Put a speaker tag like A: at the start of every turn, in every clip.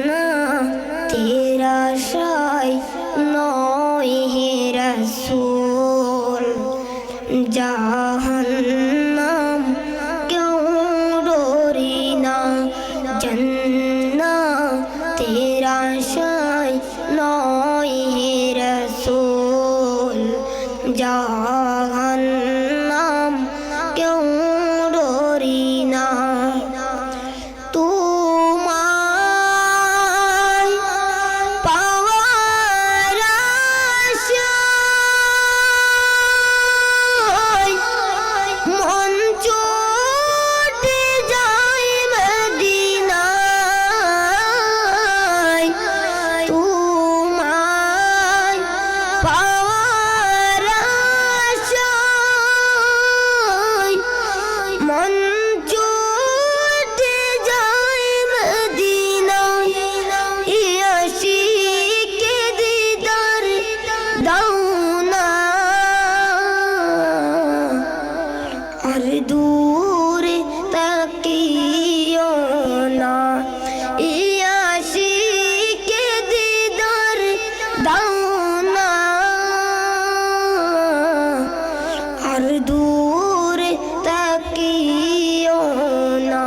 A: জান্নাতের আশায় নয় হে রাসূল, জাহান্নাম কেউ ডরি না। জান্নাতের আশায় নয় হে রাসূল, জাহান্নাম কেউ ডরি না। তোমায় পাওয়ার আশায় মন ছুটে যায় মদিনায়। তোমায় পাওয়ার আশায় মন ছুটে যায় মদিনায়। এই আশিকে দিদার দাও না, আর দূরে তাকিও না। এই আশিকে দিদার দাও না, আর দূরে তাকিও না।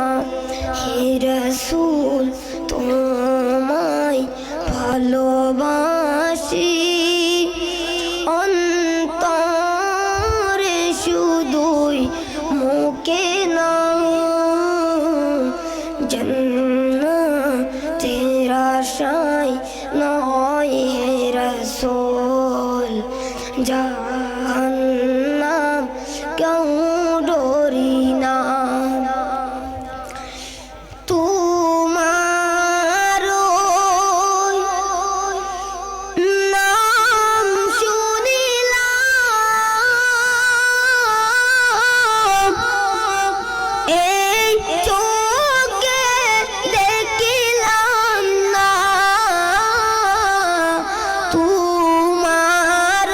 A: হে রাসূল তোমায় ভালোবাসি, অন্তরে শুধুই মুখে না। জান্নাতের আশায় নয় হে রাসূল, জাহান্নাম কেউ ডরি না। তোমার নাম শুনিলাম, এই চোখে দেখিলাম না। তোমার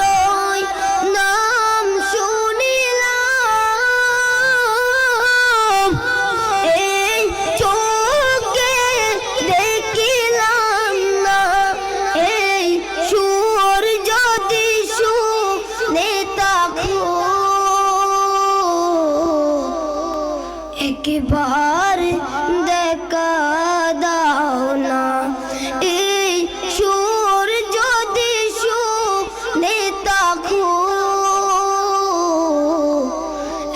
A: নাম শুনিলাম, এই চোখে দেখিলাম না। এই সুর যদি শুনে থাকো, একবার দেখা দাও না। এই সুর যদি শুনে থাকো,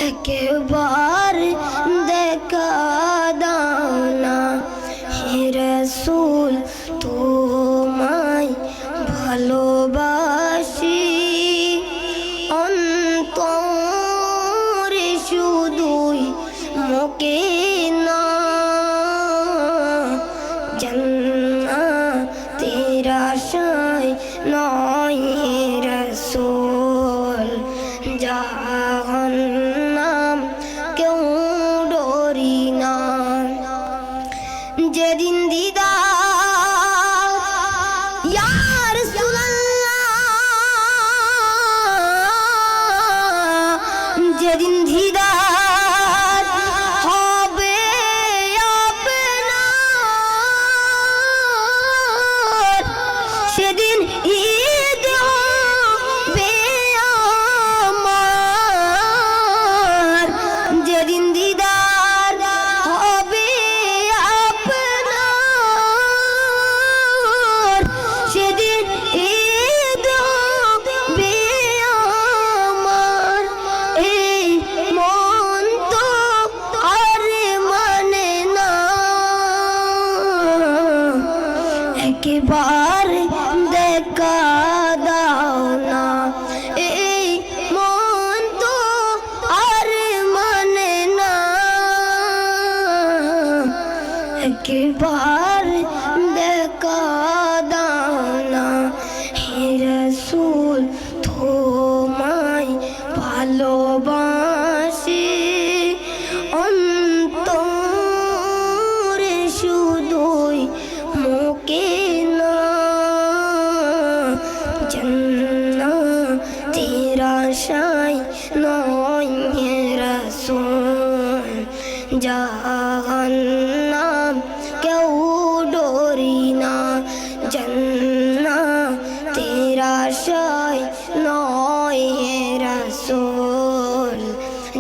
A: একবার দেখা দাও না। হে রাসূল তোমায় ভালোবাসি, অন্তরে শুধুই মুখে না। জান্নাতের আশায় নয় হে রাসূল, জাহান্নাম কেউ ডরি না। যেদিন দিদার ইয়া রাসূলুল্লাহ, যেদিন দিদার হবে আপনার, সেদিন ঈদ হবে আমার। যেদিন দিদার হবে আপনার, সেদিন ঈদ হবে আমার। এই মন তো আর মানে না, একবার দেখা দাও না। এই মন তো আর মানে না, একবার দেখা দাও না। হে রাসূল তোমায় ভালোবাসি, অন্তরে শুধুই মুখে না। জান্নাতের আশায় নয় হে রাসূল, জাহান্নাম কেউ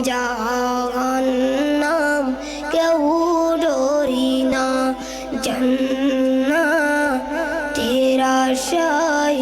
A: জাহান্নাম কেউ ডরি না, জান্নাতের আশায়